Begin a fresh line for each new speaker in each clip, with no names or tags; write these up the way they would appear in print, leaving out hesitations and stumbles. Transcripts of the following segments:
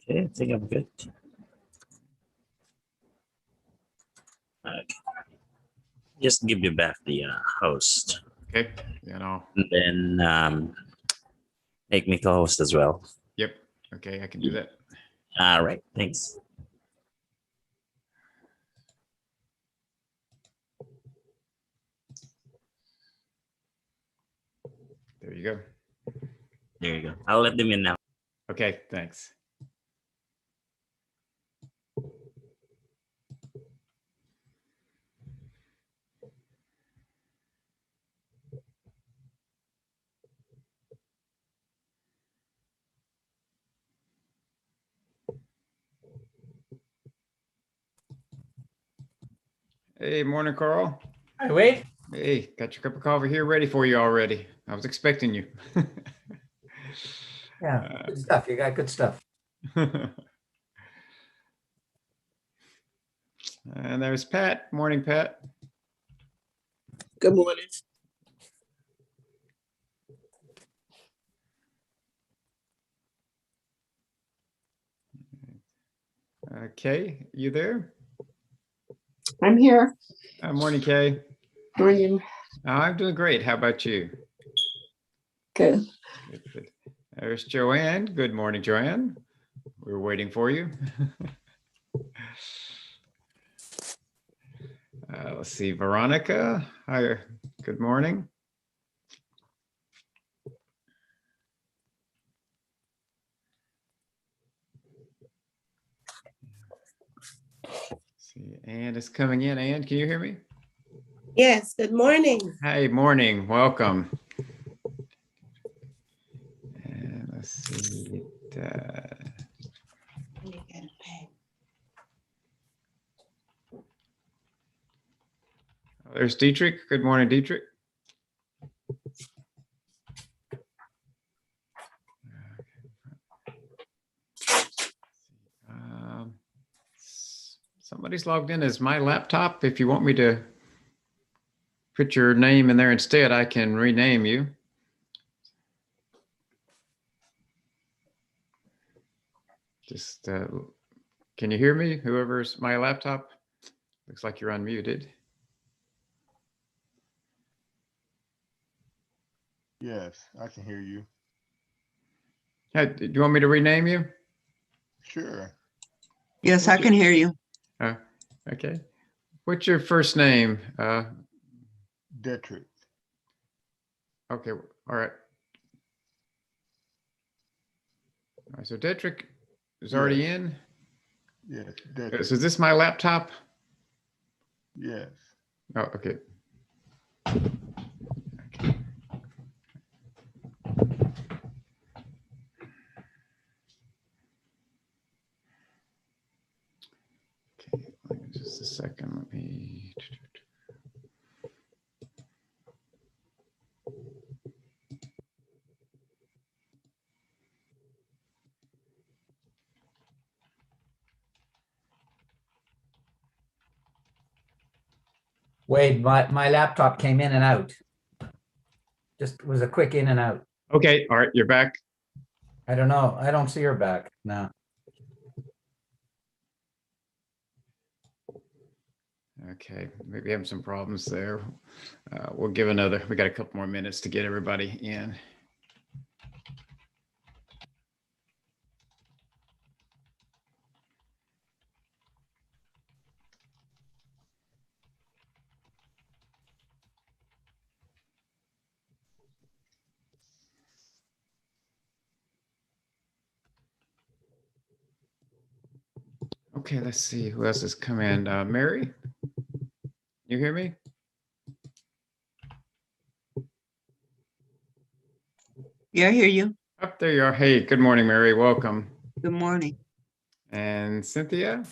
Okay, I think I'm good. Okay. Just give you back the host,
Okay,
and then make me co-host as well.
yep. Okay, I can do that.
All right, thanks.
There you go.
There you go. I'll let them in now.
Okay, thanks. Hey, morning, Carl.
Hi, Wade.
Hey, got your cup of coffee here ready for you already. I was expecting you.
Yeah, good stuff. You got good stuff.
And there's Pat. Morning, Pat.
Good morning.
Kay, you there?
I'm here.
Morning, Kay.
Morning.
I'm doing great. How about you?
Good.
Good, good. There's Joanne. Good morning, Joanne. We were waiting for you. Let's see, Veronica. Hi, good morning. See, Ann is coming in. Ann, can you hear me?
Yes, good morning.
Hi, morning. Welcome. And let's see.
Let me get a pen.
There's Dietrich. Good morning, Dietrich. Somebody's logged in as my laptop. If you want me to put your name in there instead, I can rename you. Just, can you hear me? Whoever's my laptop? Looks like you're unmuted.
Yes, I can hear you.
Yeah, do you want me to rename you?
Sure.
Yes, I can hear you.
Okay. What's your first name?
Detrick.
Okay, all right. All right, so Detrick is already
Yes.
in.
Yes,
So
Detrick.
is this my laptop?
Yes.
Oh, okay. Okay, just a second. Let me.
Wade, my laptop came in and out. Just was a quick in and out.
Okay, all right, you're back.
I don't know. I don't see her back. No.
Okay, maybe having some problems there. We'll give we got a couple more minutes to get everybody in. Okay, let's see who else has come in. Mary, you hear me?
Yeah, I hear you.
Up there you are. Hey, good morning, Mary. Welcome.
Good morning.
And Cynthia,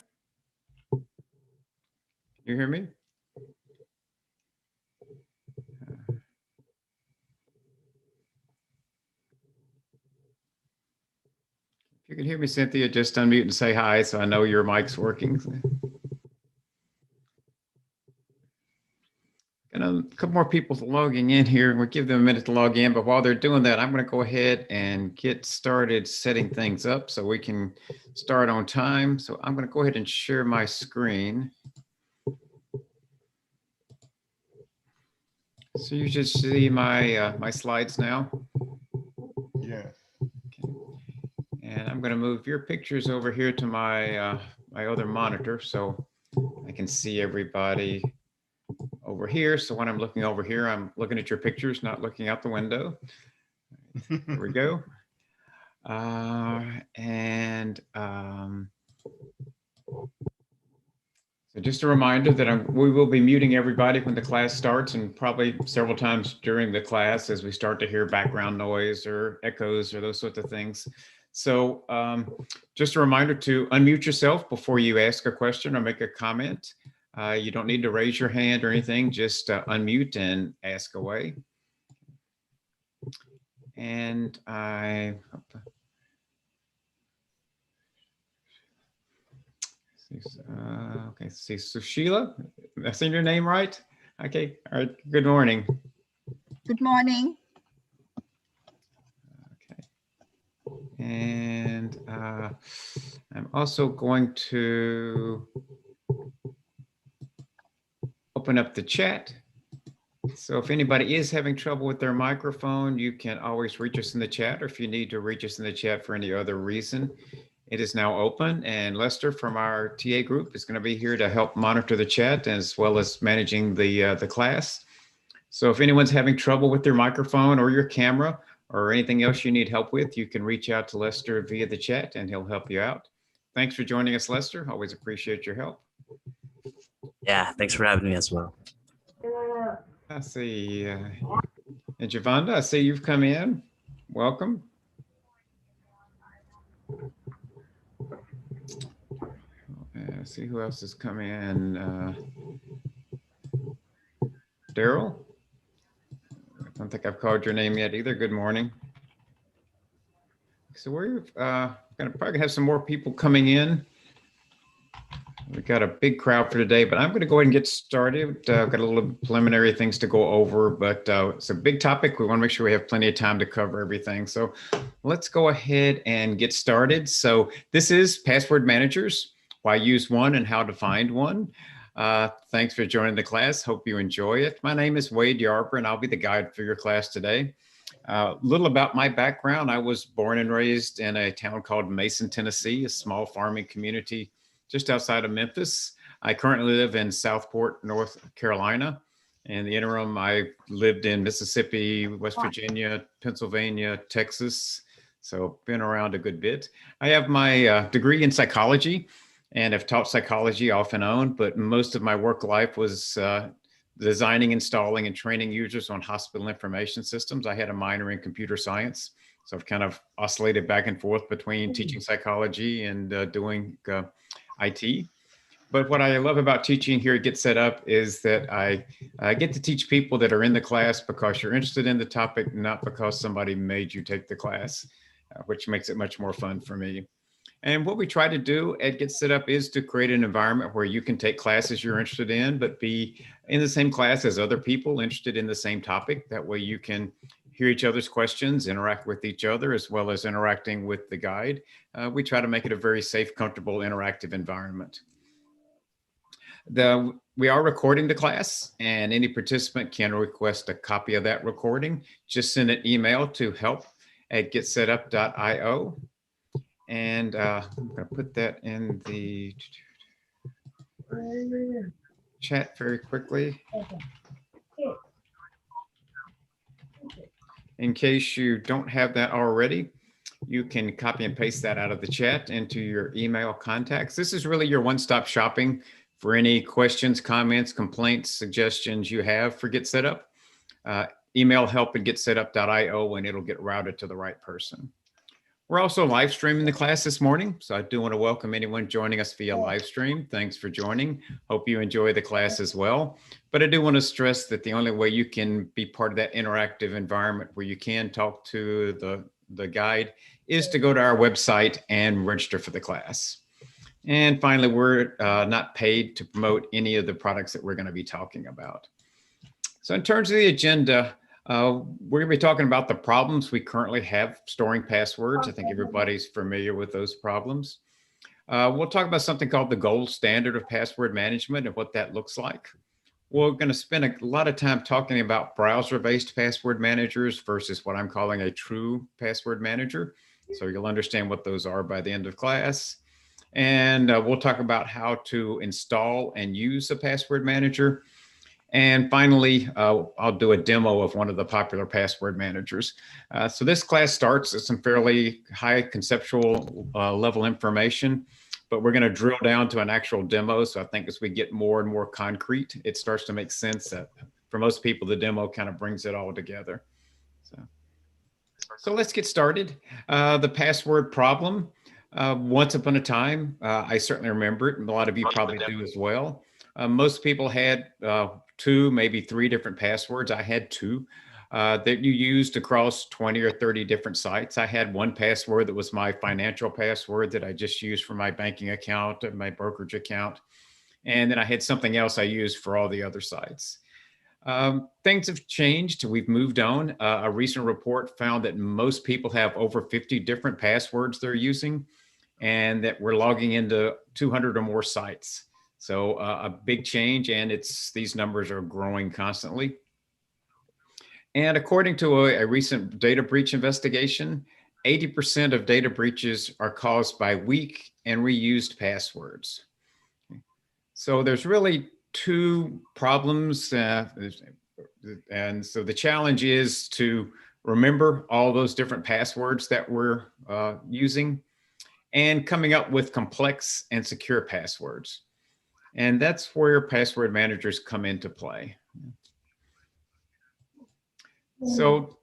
you hear me? If you can hear me, Cynthia, just unmute and say hi so I know your mic's working. And couple more people logging in here, and we'll give them a minute to log in. But while they're doing that, I'm going to go ahead and get started setting things up so we can start on time. So I'm going to go ahead and share my screen. So you should see my my slides now.
Yes.
And I'm going to move your pictures over here to my my other monitor so I can see everybody over here. So when I'm looking over here, I'm looking at your pictures, not looking out the window. Here we go. So just a reminder that we will be muting everybody when the class starts, and probably several times during the class as we start to hear background noise or echoes or those sorts of things. So just a reminder to unmute yourself before you ask a question or make a comment. You don't need to raise your hand or anything, just unmute and ask away. And okay, see Sushila, I seen your name right? Okay, all right, good morning.
Good morning.
Okay. And I'm also going to open up the chat. So if anybody is having trouble with their microphone, you can always reach us in the chat, or if you need to reach us in the chat for any other reason, it is now open. And Lester from our TA group is going to be here to help monitor the chat as well as managing the class. So if anyone's having trouble with their microphone or your camera or anything else you need help with, you can reach out to Lester via the chat and he'll help you out. Thanks for joining us, Lester. Always appreciate your help.
Yeah, thanks for having me as well.
I see. And Javonda, I see you've come in. Welcome. See who else has come in. Daryl? I don't think I've called your name yet either. Good morning. So we're probably have some more people coming in. We've got a big crowd for today, but I'm going to go ahead and get started. I've got a little preliminary things to go over, but it's a big topic. We want to make sure we have plenty of time to cover everything. So let's go ahead and get started. So this is Password Managers, why use one and how to find one. Thanks for joining the class. Hope you enjoy it. My name is Wade Yarber, and I'll be the guide for your class today. A little about my background. I was born and raised in a town called Mason, Tennessee, a small farming community just outside of Memphis. I currently live in Southport, North Carolina. In the interim, I lived in Mississippi, West Virginia, Pennsylvania, Texas. So been around a good bit. I have my degree in psychology and have taught psychology off and on, but most of my work life was designing, installing, and training users on hospital information systems. I had a minor in computer science. So I've kind of oscillated back and forth between teaching psychology and doing IT. But what I love about teaching here at Get Set Up is that I get to teach people that are in the class because you're interested in the topic, not because somebody made you take the class, which makes it much more fun for me. And what we try to do at Get Set Up is to create an environment where you can take classes you're interested in, but be in the same class as other people interested in the same topic. That way you can hear each other's questions, interact with each other, as well as interacting with the guide. We try to make it a very safe, comfortable, interactive environment. We are recording the class, and any participant can request a copy of that recording. Just send an email to help@getsetup.io. And I'm going to put that in the chat very quickly. In case you don't have that already, you can copy and paste that out of the chat into your email contacts. This is really your one-stop shopping for any questions, comments, complaints, suggestions you have for Get Set Up. Email help@getsetup.io and it'll get routed to the right person. We're also live streaming the class this morning, so I do want to welcome anyone joining us via live stream. Thanks for joining. Hope you enjoy the class as well. But I do want to stress that the only way you can be part of that interactive environment where you can talk to the guide is to go to our website and register for the class. And finally, we're not paid to promote any of the products that we're going to be talking about. So in terms of the agenda, we're going to be talking about the problems we currently have storing passwords. I think everybody's familiar with those problems. We'll talk about something called the gold standard of password management and what that looks like. We're going to spend a lot of time talking about browser-based password managers versus what I'm calling a true password manager. So you'll understand what those are by the end of class. And we'll talk about how to install and use a password manager. And finally, I'll do a demo of one of the popular password managers. So this class starts at some fairly high conceptual level information, but we're going to drill down to an actual demo. So I think as we get more and more concrete, it starts to make sense that for most people, the demo kind of brings it all together. So let's get started. The password problem. Once upon a time, I certainly remember it, and a lot of you probably do as well. Most people had 2, maybe 3 different passwords. I had 2 that you used across 20 or 30 different sites. I had one password that was my financial password that I just used for my banking account and my brokerage account. And then I had something else I used for all the other sites. Things have changed. We've moved on. A recent report found that most people have over 50 different passwords they're using, and that we're logging into 200 or more sites. So a big change, and these numbers are growing constantly. And according to a recent data breach investigation, 80% of data breaches are caused by weak and reused passwords. So there's really 2 problems. And so the challenge is to remember all those different passwords that we're using and coming up with complex and secure passwords. And that's where password managers come into play. So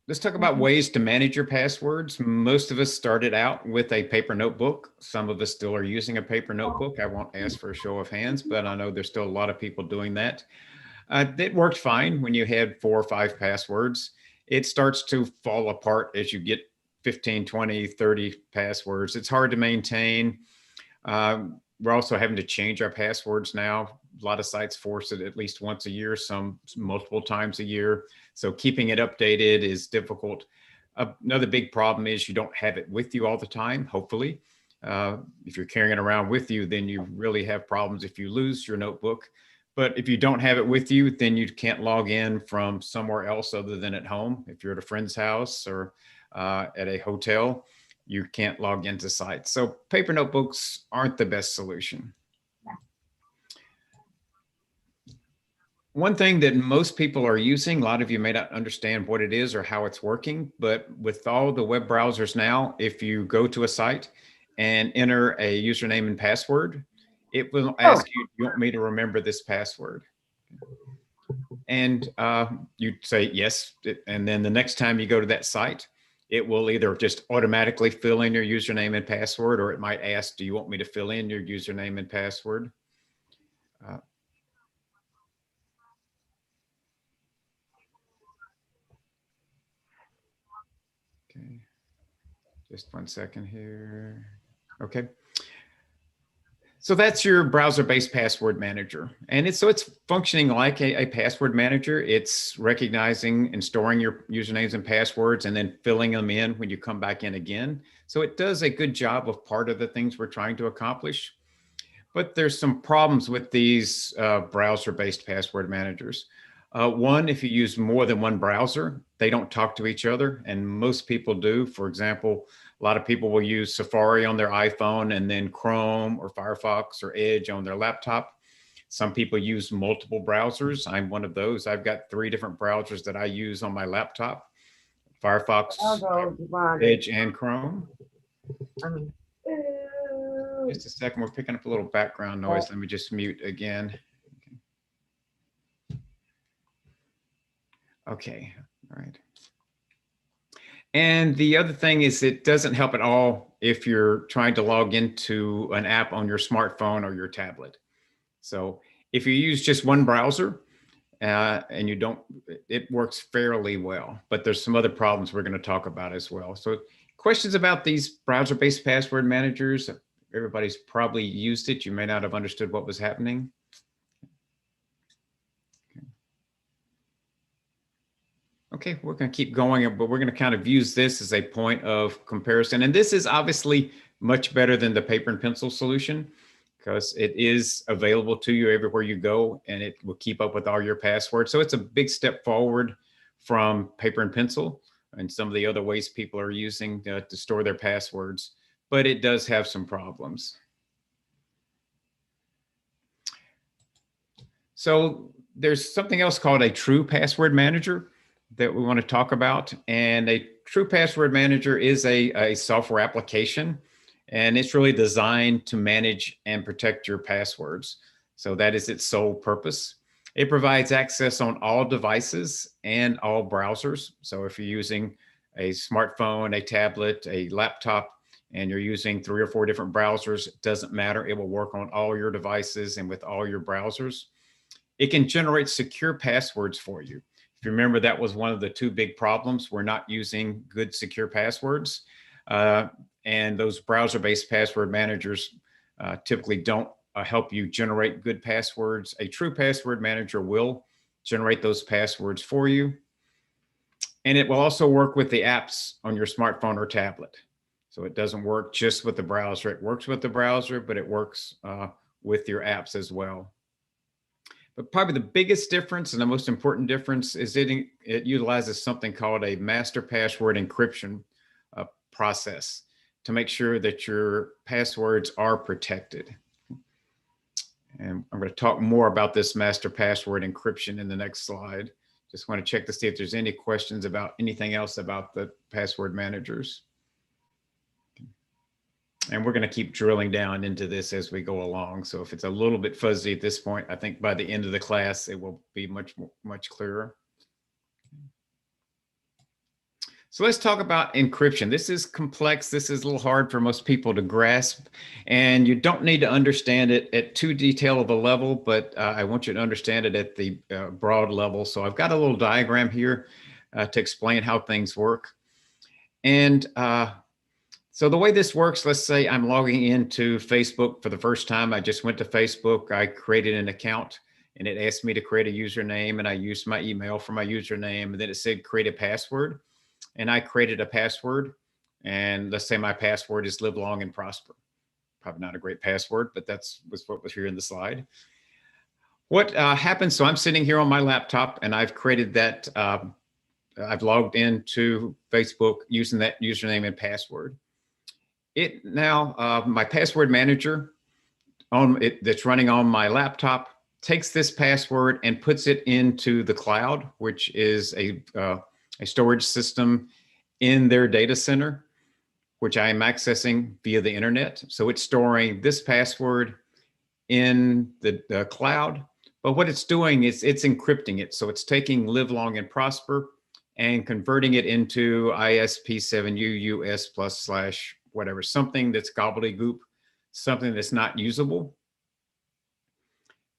let's talk about ways to manage your passwords. Most of us started out with a paper notebook. Some of us still are using a paper notebook. I won't ask for a show of hands, but I know there's still a lot of people doing that. It worked fine when you had 4 or 5 passwords. It starts to fall apart as you get 15, 20, 30 passwords. It's hard to maintain. We're also having to change our passwords now. A lot of sites force it at least once a year, some multiple times a year. So keeping it updated is difficult. Another big problem is you don't have it with you all the time, hopefully. If you're carrying it around with you, then you really have problems if you lose your notebook. But if you don't have it with you, then you can't log in from somewhere else other than at home. If you're at a friend's house or at a hotel, you can't log into sites. So paper notebooks aren't the best solution. One thing that most people are using, a lot of you may not understand what it is or how it's working, but with all the web browsers now, if you go to a site and enter a username and password, it will ask you, do you want me to remember this password? And you say yes. And then the next time you go to that site, it will either just automatically fill in your username and password, or it might ask, do you want me to fill in your username and password? Okay, just 1 second here. Okay. So that's your browser-based password manager. And it's functioning like a password manager. It's recognizing and storing your usernames and passwords and then filling them in when you come back in again. So it does a good job of part of the things we're trying to accomplish. But there's some problems with these browser-based password managers. One, if you use more than one browser, they don't talk to each other, and most people do. For example, a lot of people will use Safari on their iPhone and then Chrome or Firefox or Edge on their laptop. Some people use multiple browsers. I'm one of those. I've got 3 different browsers that I use on my laptop: Firefox, Edge, and Chrome. Just a second, we're picking up a little background noise. Let me just mute again. Okay, all right. And the other thing is it doesn't help at all if you're trying to log into an app on your smartphone or your tablet. So if you use just one browser and you don't, it works fairly well, but there's some other problems we're going to talk about as well. So questions about these browser-based password managers? Everybody's probably used it. You may not have understood what was happening. Okay, we're going to keep going, but we're going to kind of use this as a point of comparison. And this is obviously much better than the paper and pencil solution because it is available to you everywhere you go and it will keep up with all your passwords. So it's a big step forward from paper and pencil and some of the other ways people are using to store their passwords, but it does have some problems. So there's something else called a true password manager that we want to talk about. And a true password manager is a software application, and it's really designed to manage and protect your passwords. So that is its sole purpose. It provides access on all devices and all browsers. So if you're using a smartphone, a tablet, a laptop, and you're using 3 or 4 different browsers, it doesn't matter. It will work on all your devices and with all your browsers. It can generate secure passwords for you. If you remember, that was one of the 2 big problems. We're not using good secure passwords. And those browser-based password managers typically don't help you generate good passwords. A true password manager will generate those passwords for you. And it will also work with the apps on your smartphone or tablet. So it doesn't work just with the browser. It works with the browser, but it works with your apps as well. But probably the biggest difference and the most important difference is it utilizes something called a master password encryption process to make sure that your passwords are protected. And I'm going to talk more about this master password encryption in the next slide. Just want to check to see if there's any questions about anything else about the password managers. And we're going to keep drilling down into this as we go along. So if it's a little bit fuzzy at this point, I think by the end of the class, it will be much clearer. So let's talk about encryption. This is complex. This is a little hard for most people to grasp, and you don't need to understand it at too detailed of a level, but I want you to understand it at the broad level. So I've got a little diagram here to explain how things work. And so the way this works, let's say I'm logging into Facebook for the first time. I just went to Facebook. I created an account, and it asked me to create a username, and I used my email for my username, and then it said create a password. And I created a password, and let's say my password is live long and prosper. Probably not a great password, but that's what was here in the slide. What happens, so I'm sitting here on my laptop and I've created that, I've logged into Facebook using that username and password. It now, my password manager that's running on my laptop takes this password and puts it into the cloud, which is a storage system in their data center, which I am accessing via the internet. So it's storing this password in the cloud, but what it's doing is it's encrypting it. So it's taking live long and prosper and converting it into ISP7 US+ / whatever, something that's gobbledygook, something that's not usable.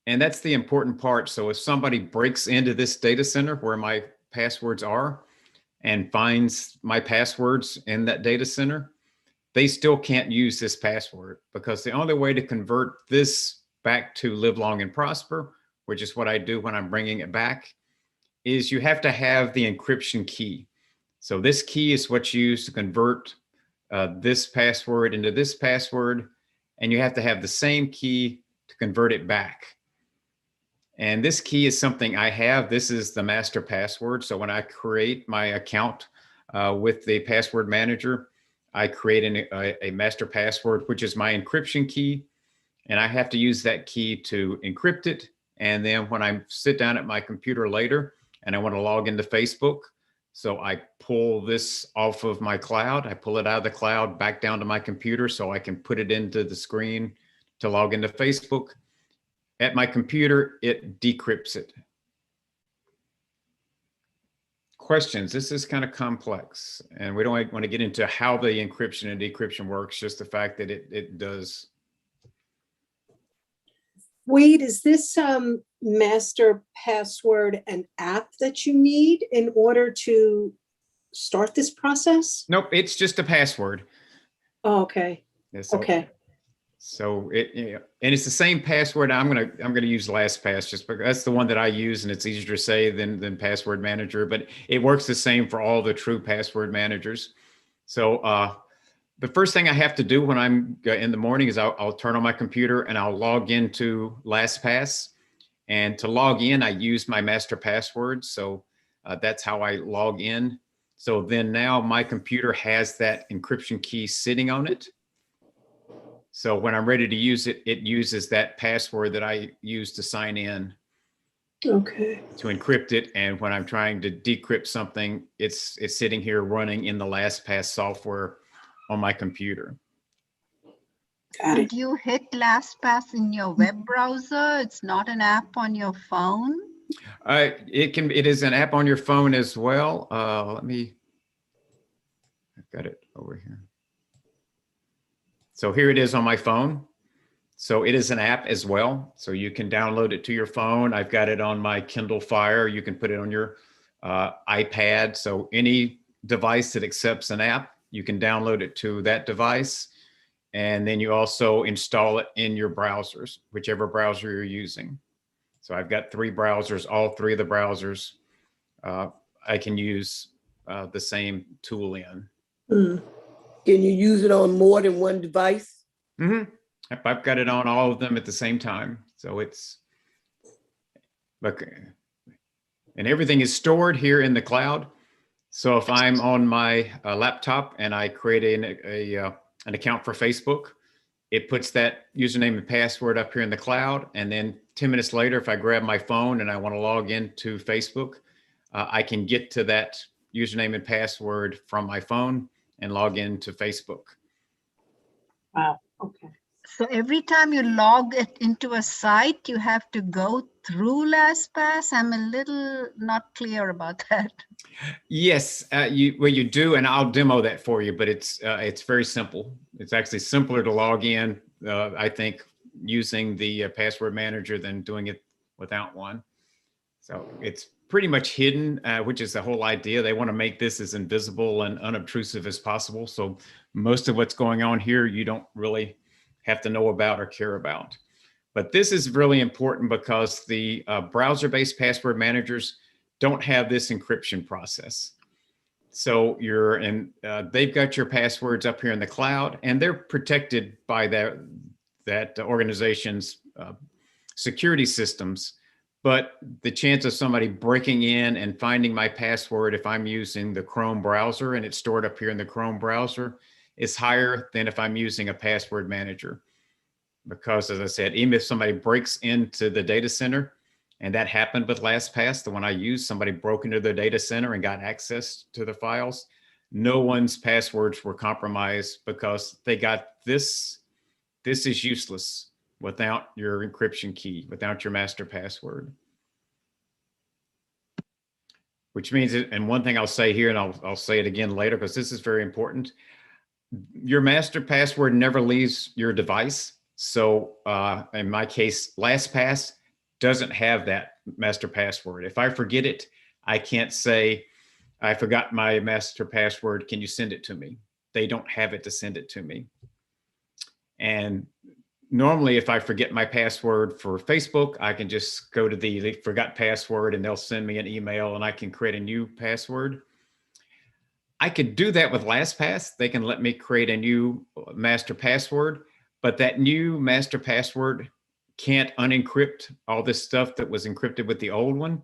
And that's the important part. So if somebody breaks into this data center where my passwords are and finds my passwords in that data center, they still can't use this password, because the only way to convert this back to live long and prosper, which is what I do when I'm bringing it back, is you have to have the encryption key. So this key is what's used to convert this password into this password, and you have to have the same key to convert it back. And this key is something I have. This is the master password. So when I create my account with the password manager, I create a master password, which is my encryption key. And I have to use that key to encrypt it. And then when I sit down at my computer later and I want to log into Facebook, so I pull this off of my cloud, I pull it out of the cloud back down to my computer so I can put it into the screen to log into Facebook. At my computer, it decrypts it. Questions? This is kind of complex, and we don't want to get into how the encryption and decryption works, just the fact that it does.
Wade, is this master password an app that you need in order to start this process?
Nope, it's just a password.
Oh, okay.
Yeah, so
Okay.
So and it's the same password. I'm gonna use LastPass just because that's the one that I use, and it's easier to say than Password Manager. But it works the same for all the true password managers. So the first thing I have to do when I'm in the morning is I'll turn on my computer and I'll log into LastPass. And to log in, I use my master password. So that's how I log in. So then now my computer has that encryption key sitting on it. So when I'm ready to use it, it uses that password that I use to sign in
Okay.
to encrypt it. And when I'm trying to decrypt something, it's sitting here running in the LastPass software on my computer.
Got it.
Did you hit LastPass in your web browser? It's not an app on your phone?
It is an app on your phone as well. I've got it over here. So here it is on my phone. So it is an app as well. So you can download it to your phone. I've got it on my Kindle Fire. You can put it on your iPad. So any device that accepts an app, you can download it to that device. And then you also install it in your browsers, whichever browser you're using. So I've got 3 browsers, all 3 of the browsers. I can use the same tool in.
Mm. Can you use it on more than one device?
Mm-hmm. I've got it on all of them at the same time. So it's, and everything is stored here in the cloud. So if I'm on my laptop and I create an account for Facebook, it puts that username and password up here in the cloud. And then 10 minutes later, if I grab my phone and I want to log into Facebook, I can get to that username and password from my phone and log into Facebook.
Wow. Okay.
So every time you log it into a site, you have to go through LastPass? I'm a little not clear about that.
Yes, you do, and I'll demo that for you. But it's very simple. It's actually simpler to log in, I think, using the password manager than doing it without one. So it's pretty much hidden, which is the whole idea. They want to make this as invisible and unobtrusive as possible. So most of what's going on here, you don't really have to know about or care about. But this is really important because the browser-based password managers don't have this encryption process. So they've got your passwords up here in the cloud, and they're protected by that organization's security systems. But the chance of somebody breaking in and finding my password if I'm using the Chrome browser and it's stored up here in the Chrome browser is higher than if I'm using a password manager. Because as I said, even if somebody breaks into the data center, and that happened with LastPass, the one I used, somebody broke into their data center and got access to the files, no one's passwords were compromised because they got this. This is useless without your encryption key, without your master password. Which means, and one thing I'll say here, and I'll say it again later because this is very important. Your master password never leaves your device. So in my case, LastPass doesn't have that master password. If I forget it, I can't say, I forgot my master password. Can you send it to me? They don't have it to send it to me. And normally, if I forget my password for Facebook, I can just go to the forgot password and they'll send me an email and I can create a new password. I could do that with LastPass. They can let me create a new master password, but that new master password can't unencrypt all this stuff that was encrypted with the old one.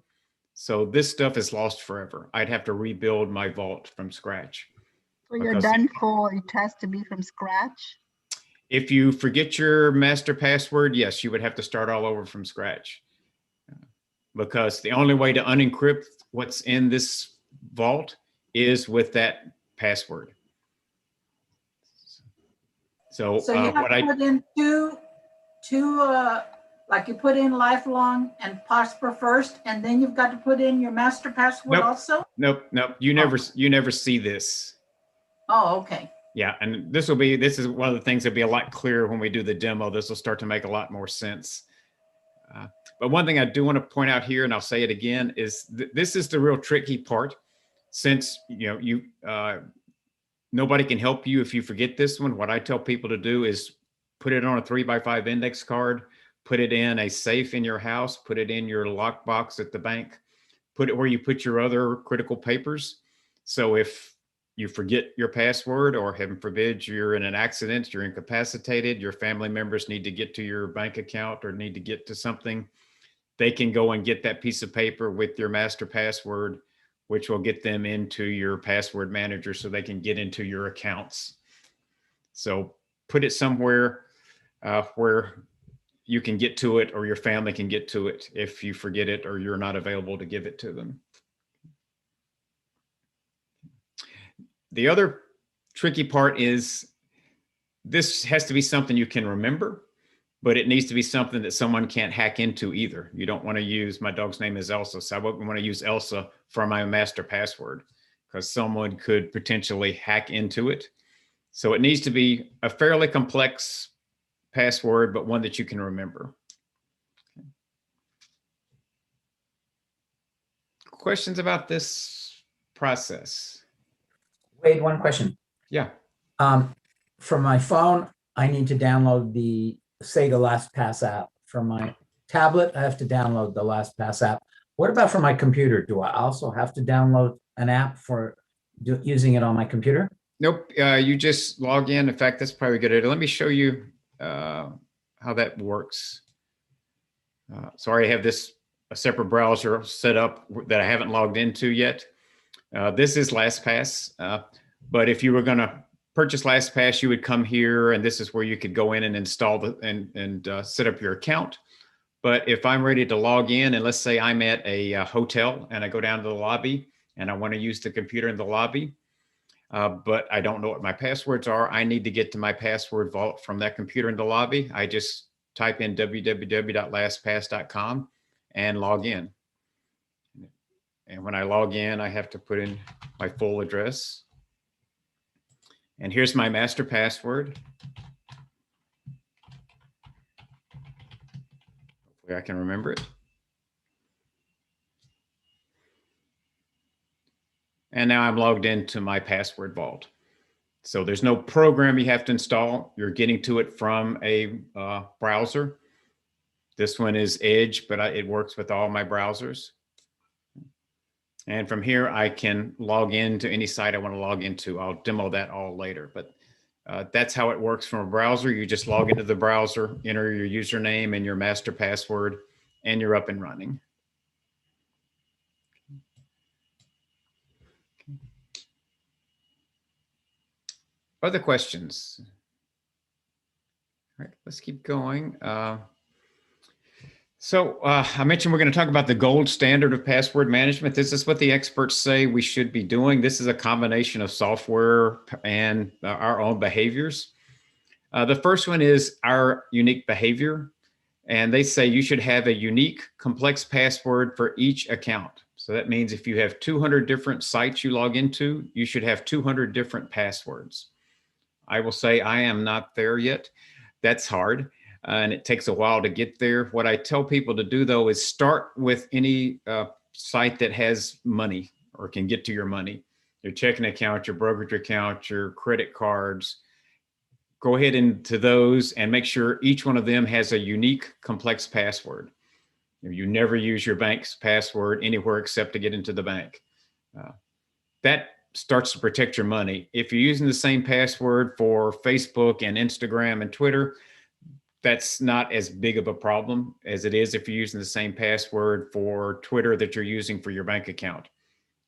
So this stuff is lost forever. I'd have to rebuild my vault from scratch.
So you're done for, it has to be from scratch?
If you forget your master password, yes, you would have to start all over from scratch. Because the only way to unencrypt what's in this vault is with that password. So
you have to put in two, like you put in Lifelong and Prosper first, and then you've got to put in your master password also?
Nope. You never see this.
Oh, okay.
Yeah, and this is one of the things that'll be a lot clearer when we do the demo. This will start to make a lot more sense. But one thing I do want to point out here, and I'll say it again, is this is the real tricky part. Since nobody can help you if you forget this one, what I tell people to do is put it on a 3x5 index card, put it in a safe in your house, put it in your lockbox at the bank, put it where you put your other critical papers. So if you forget your password, or heaven forbid, you're in an accident, you're incapacitated, your family members need to get to your bank account or need to get to something, they can go and get that piece of paper with your master password, which will get them into your password manager so they can get into your accounts. So put it somewhere where you can get to it, or your family can get to it if you forget it or you're not available to give it to them. The other tricky part is this has to be something you can remember, but it needs to be something that someone can't hack into either. You don't want to use, my dog's name is Elsa, so I wouldn't want to use Elsa for my master password because someone could potentially hack into it. So it needs to be a fairly complex password, but one that you can remember. Questions about this process?
Wade, one question.
Yeah.
From my phone, I need to download the Sega LastPass app. From my tablet, I have to download the LastPass app. What about for my computer? Do I also have to download an app for using it on my computer?
Nope. You just log in. In fact, that's probably a good idea. Let me show you how that works. So I already have a separate browser set up that I haven't logged into yet. This is LastPass, but if you were going to purchase LastPass, you would come here, and this is where you could go in and install and set up your account. But if I'm ready to log in, and let's say I'm at a hotel and I go down to the lobby and I want to use the computer in the lobby, but I don't know what my passwords are, I need to get to my password vault from that computer in the lobby. I just type in www.lastpass.com and log in. And when I log in, I have to put in my full address. And here's my master password. Hopefully I can remember it. And now I'm logged into my password vault. So there's no program you have to install. You're getting to it from a browser. This one is Edge, but it works with all my browsers. And from here, I can log into any site I want to log into. I'll demo that all later, but that's how it works from a browser. You just log into the browser, enter your username and your master password, and you're up and running. Other questions? All right, let's keep going. So I mentioned we're going to talk about the gold standard of password management. This is what the experts say we should be doing. This is a combination of software and our own behaviors. The first one is our unique behavior. And they say you should have a unique, complex password for each account. So that means if you have 200 different sites you log into, you should have 200 different passwords. I will say I am not there yet. That's hard. And it takes a while to get there. What I tell people to do, though, is start with any site that has money or can get to your money, your checking account, your brokerage account, your credit cards. Go ahead into those and make sure each one of them has a unique, complex password. You never use your bank's password anywhere except to get into the bank. That starts to protect your money. If you're using the same password for Facebook and Instagram and Twitter, that's not as big of a problem as it is if you're using the same password for Twitter that you're using for your bank account.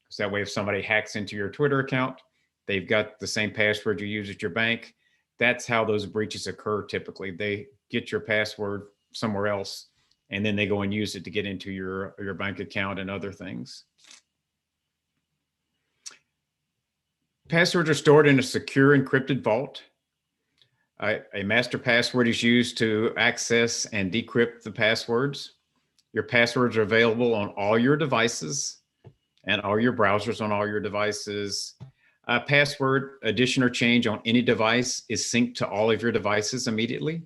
So that way, if somebody hacks into your Twitter account, they've got the same password you use at your bank. That's how those breaches occur typically. They get your password somewhere else, and then they go and use it to get into your bank account and other things. Passwords are stored in a secure encrypted vault. A master password is used to access and decrypt the passwords. Your passwords are available on all your devices and all your browsers on all your devices. Password addition or change on any device is synced to all of your devices immediately.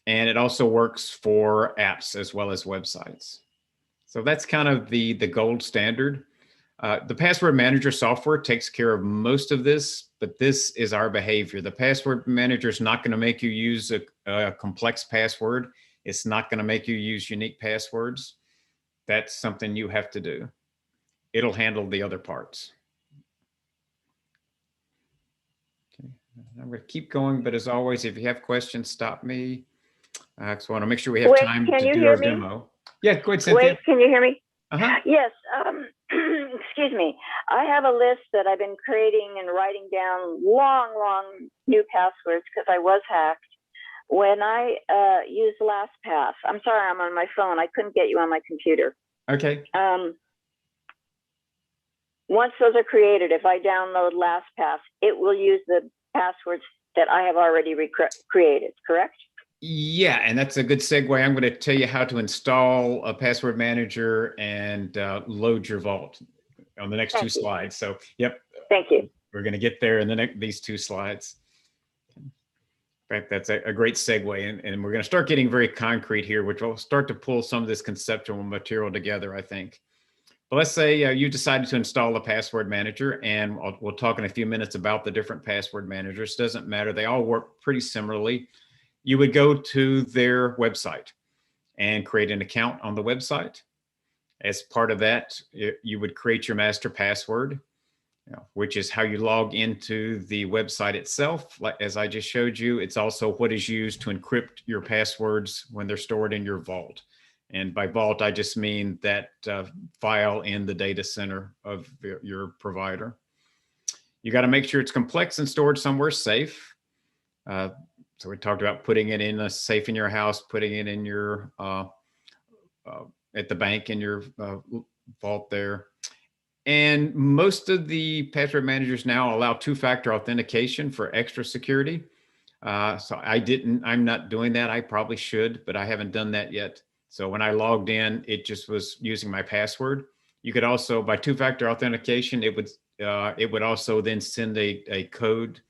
And it also works for apps as well as websites. So that's kind of the gold standard. The password manager software takes care of most of this, but this is our behavior. The password manager is not going to make you use a complex password. It's not going to make you use unique passwords. That's something you have to do. It'll handle the other parts. Okay. I'm going to keep going, but as always, if you have questions, stop me. I just want to make sure we have
Wait,
time
can
to
you
do
hear
our
me?
demo. Yeah, go ahead, Cynthia.
Wait, can you hear me?
Uh-huh.
Yes. Excuse me. I have a list that I've been creating and writing down long new passwords because I was hacked. When I used LastPass, I'm sorry, I'm on my phone. I couldn't get you on my computer.
Okay.
Once those are created, if I download LastPass, it will use the passwords that I have already created, correct?
Yeah, and that's a good segue. I'm going to tell you how to install a password manager and load your vault on the next two slides. So, yep.
Thank you.
We're going to get there in these two slides. In fact, that's a great segue. And we're going to start getting very concrete here, which will start to pull some of this conceptual material together, I think. But let's say you decided to install a password manager, and we'll talk in a few minutes about the different password managers. Doesn't matter. They all work pretty similarly. You would go to their website and create an account on the website. As part of that, you would create your master password, which is how you log into the website itself. Like as I just showed you, it's also what is used to encrypt your passwords when they're stored in your vault. And by vault, I just mean that file in the data center of your provider. You got to make sure it's complex and stored somewhere safe. So we talked about putting it in a safe in your house, putting it in your, at the bank in your vault there. And most of the password managers now allow two-factor authentication for extra security. So I'm not doing that. I probably should, but I haven't done that yet. So when I logged in, it just was using my password. You could also, by two-factor authentication, it would also then send a code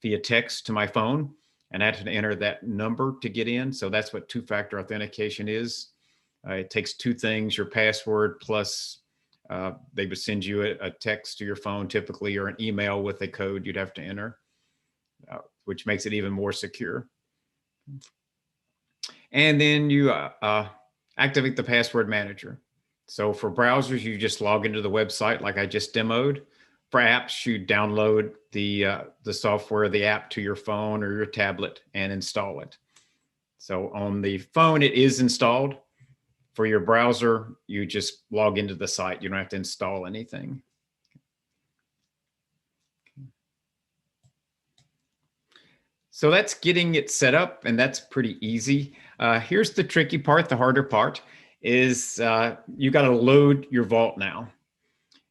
via text to my phone. And I had to enter that number to get in. So that's what two-factor authentication is. It takes two things, your password plus they would send you a text to your phone typically, or an email with a code you'd have to enter, which makes it even more secure. And then you activate the password manager. So for browsers, you just log into the website like I just demoed. For apps, you download the software, the app to your phone or your tablet and install it. So on the phone, it is installed. For your browser, you just log into the site. You don't have to install anything. So that's getting it set up, and that's pretty easy. Here's the tricky part, the harder part, is you got to load your vault now.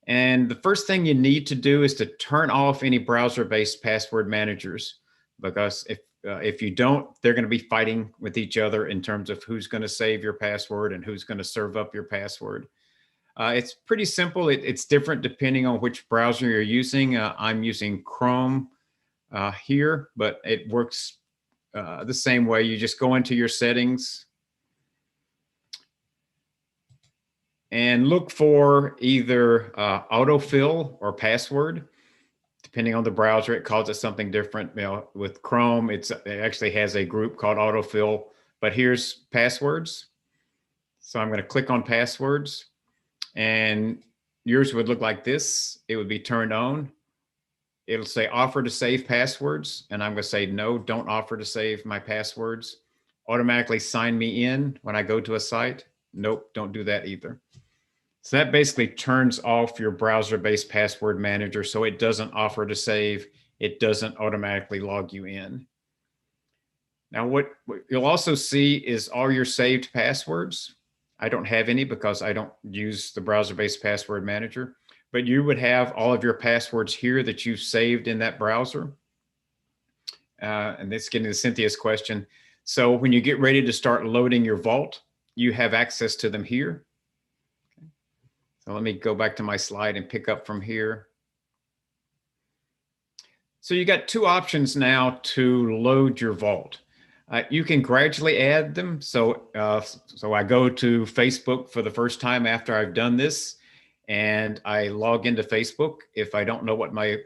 And the first thing you need to do is to turn off any browser-based password managers, because if you don't, they're going to be fighting with each other in terms of who's going to save your password and who's going to serve up your password. It's pretty simple. It's different depending on which browser you're using. I'm using Chrome here, but it works the same way. You just go into your settings and look for either autofill or password. Depending on the browser, it calls it something different. With Chrome, it actually has a group called autofill, but here's passwords. So I'm going to click on passwords, and yours would look like this. It would be turned on. It'll say offer to save passwords, and I'm going to say no, don't offer to save my passwords. Automatically sign me in when I go to a site. Nope, don't do that either. So that basically turns off your browser-based password manager, so it doesn't offer to save. It doesn't automatically log you in. Now, what you'll also see is all your saved passwords. I don't have any because I don't use the browser-based password manager, but you would have all of your passwords here that you've saved in that browser. And this is getting to Cynthia's question. So when you get ready to start loading your vault, you have access to them here. So let me go back to my slide and pick up from here. So you got two options now to load your vault. You can gradually add them. So I go to Facebook for the first time after I've done this, and I log into Facebook. If I don't know what my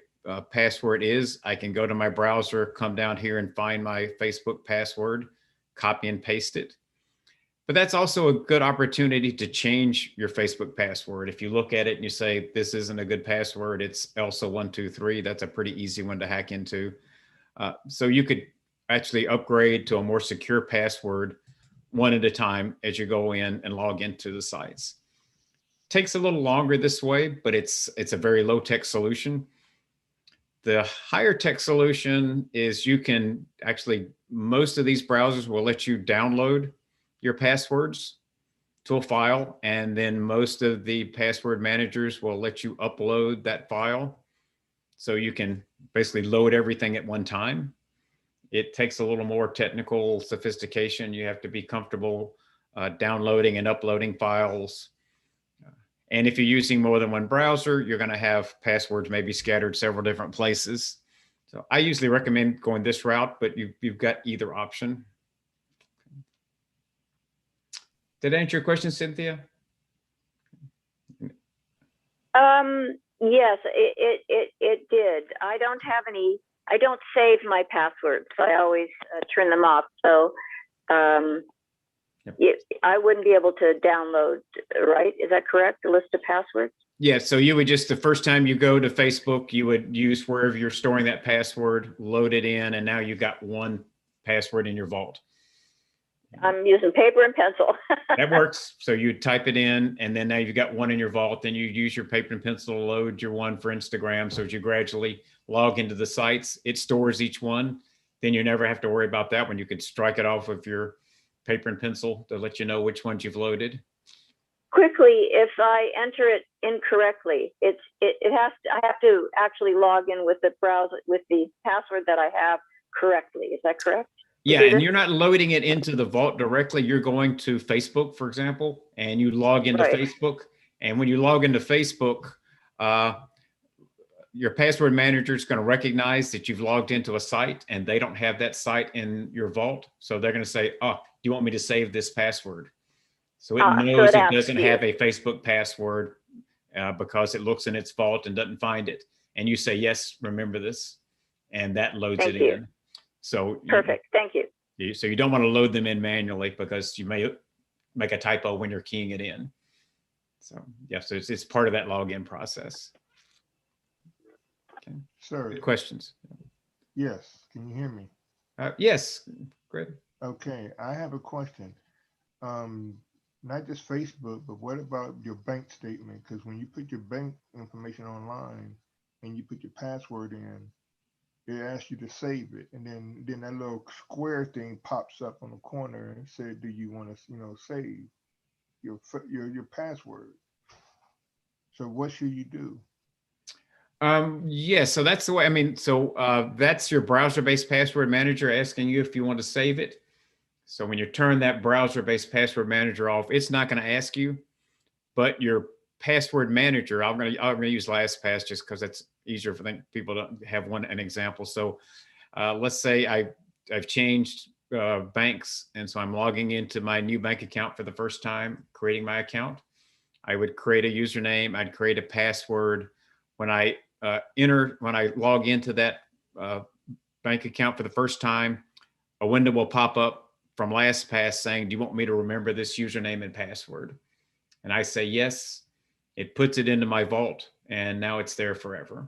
password is, I can go to my browser, come down here and find my Facebook password, copy and paste it. But that's also a good opportunity to change your Facebook password. If you look at it and you say, this isn't a good password, it's Elsa123, that's a pretty easy one to hack into. So you could actually upgrade to a more secure password one at a time as you go in and log into the sites. Takes a little longer this way, but it's a very low tech solution. The higher tech solution is you can actually, most of these browsers will let you download your passwords to a file, and then most of the password managers will let you upload that file. So you can basically load everything at one time. It takes a little more technical sophistication. You have to be comfortable downloading and uploading files. And if you're using more than one browser, you're going to have passwords maybe scattered several different places. So I usually recommend going this route, but you've got either option. Did I answer your question, Cynthia?
Yes, it did. I don't have any, I don't save my passwords. I always turn them off. So I wouldn't be able to download, right? Is that correct? The list of passwords?
Yeah, so you would just, the first time you go to Facebook, you would use wherever you're storing that password, load it in, and now you've got one password in your vault.
I'm using paper and pencil.
That works. So you type it in, and then now you've got one in your vault. Then you use your paper and pencil to load your one for Instagram. So as you gradually log into the sites, it stores each one. Then you never have to worry about that one. You could strike it off with your paper and pencil to let you know which ones you've loaded.
Quickly, if I enter it incorrectly, it has to, I have to actually log in with the browser with the password that I have correctly. Is that correct?
Yeah, and you're not loading it into the vault directly. You're going to Facebook, for example, and you log into Facebook. And when you log into Facebook, your password manager is going to recognize that you've logged into a site and they don't have that site in your vault. So they're going to say, oh, do you want me to save this password? So it knows it doesn't have a Facebook password because it looks in its vault and doesn't find it. And you say, yes, remember this. And that loads it in. So
perfect. Thank you.
So you don't want to load them in manually because you may make a typo when you're keying it in. So yeah, so it's part of that login process. Okay.
Sir.
Good questions.
Yes. Can you hear me?
Yes. Great.
Okay. I have a question. Not just Facebook, but what about your bank statement? Because when you put your bank information online and you put your password in, it asks you to save it, and then that little square thing pops up on the corner and said, "Do you want to, save your password?" So what should you do?
Yeah, so that's the way. I mean, so that's your browser-based password manager asking you if you want to save it. So when you turn that browser-based password manager off, it's not going to ask you, but your password manager, I'm gonna use LastPass just because it's easier for people to have an example. So let's say I've changed banks, and so I'm logging into my new bank account for the first time, creating my account. I would create a username. I'd create a password. When I log into that bank account for the first time, a window will pop up from LastPass saying, "Do you want me to remember this username and password?" And I say yes. It puts it into my vault, and now it's there forever.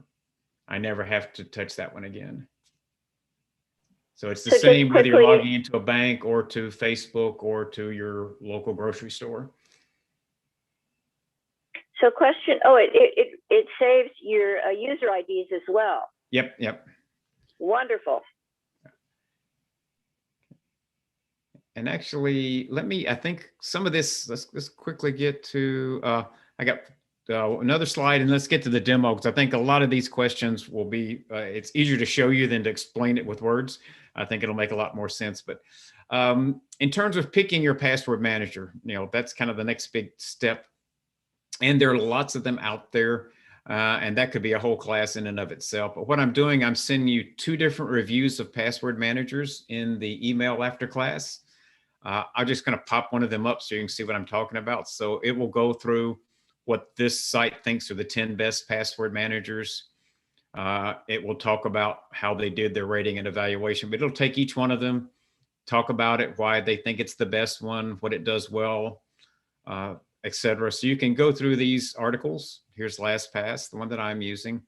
I never have to touch that one again. So it's the same whether you're logging into a bank or to Facebook or to your local grocery store.
So question, it saves your user IDs as well.
Yep.
Wonderful.
And actually, I think some of this, let's quickly get to, I got another slide, and let's get to the demo, because I think a lot of these questions will be, it's easier to show you than to explain it with words. I think it'll make a lot more sense. But in terms of picking your password manager, that's kind of the next big step. And there are lots of them out there, and that could be a whole class in and of itself. But what I'm doing, I'm sending you 2 different reviews of password managers in the email after class. I'm just going to pop one of them up so you can see what I'm talking about. So it will go through what this site thinks are the 10 best password managers. It will talk about how they did their rating and evaluation, but it'll take each one of them, talk about it, why they think it's the best one, what it does well, etc. So you can go through these articles. Here's LastPass, the one that I'm using,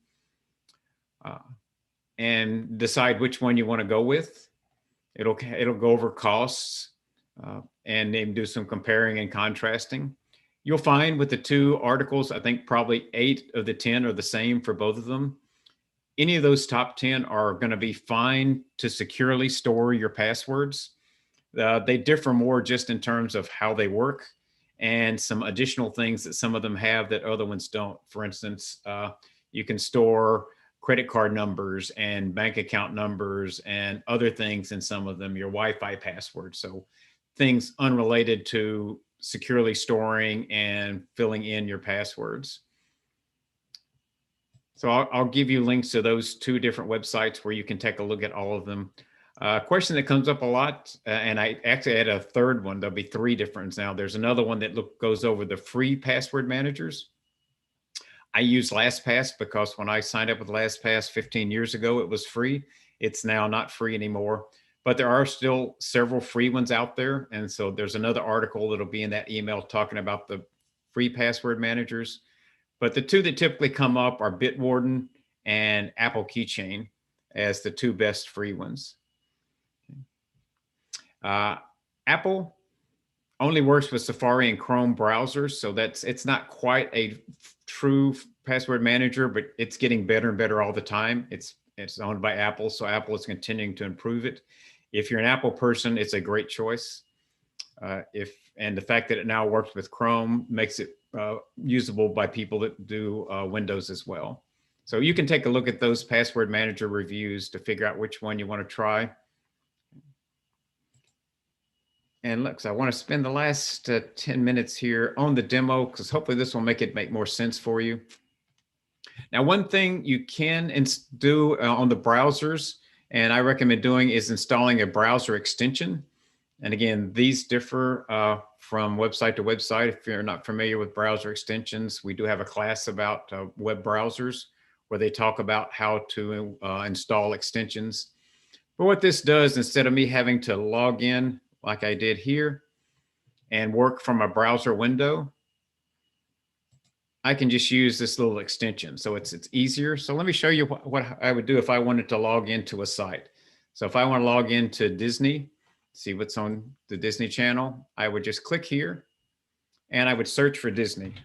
and decide which one you want to go with. It'll go over costs and then do some comparing and contrasting. You'll find with the two articles, I think probably 8 of the 10 are the same for both of them. Any of those top 10 are going to be fine to securely store your passwords. They differ more just in terms of how they work and some additional things that some of them have that other ones don't. For instance, you can store credit card numbers and bank account numbers and other things in some of them, your Wi-Fi password. So things unrelated to securely storing and filling in your passwords. So I'll give you links to those 2 different websites where you can take a look at all of them. A question that comes up a lot, and I actually had a third one. There'll be 3 different now. There's another one that goes over the free password managers. I use LastPass because when I signed up with LastPass 15 years ago, it was free. It's now not free anymore, but there are still several free ones out there. And so there's another article that'll be in that email talking about the free password managers. But the 2 that typically come up are Bitwarden and Apple Keychain as the 2 best free ones. Apple only works with Safari and Chrome browsers, so it's not quite a true password manager, but it's getting better and better all the time. It's owned by Apple, so Apple is continuing to improve it. If you're an Apple person, it's a great choice. And the fact that it now works with Chrome makes it usable by people that do Windows as well. So you can take a look at those password manager reviews to figure out which one you want to try. And look, so I want to spend the last 10 minutes here on the demo because hopefully this will make more sense for you. Now, one thing you can do on the browsers, and I recommend doing, is installing a browser extension. And again, these differ from website to website. If you're not familiar with browser extensions, we do have a class about web browsers where they talk about how to install extensions. But what this does, instead of me having to log in like I did here and work from a browser window, I can just use this little extension. So it's easier. So let me show you what I would do if I wanted to log into a site. So if I want to log into Disney, see what's on the Disney Channel, I would just click here and I would search for Disney.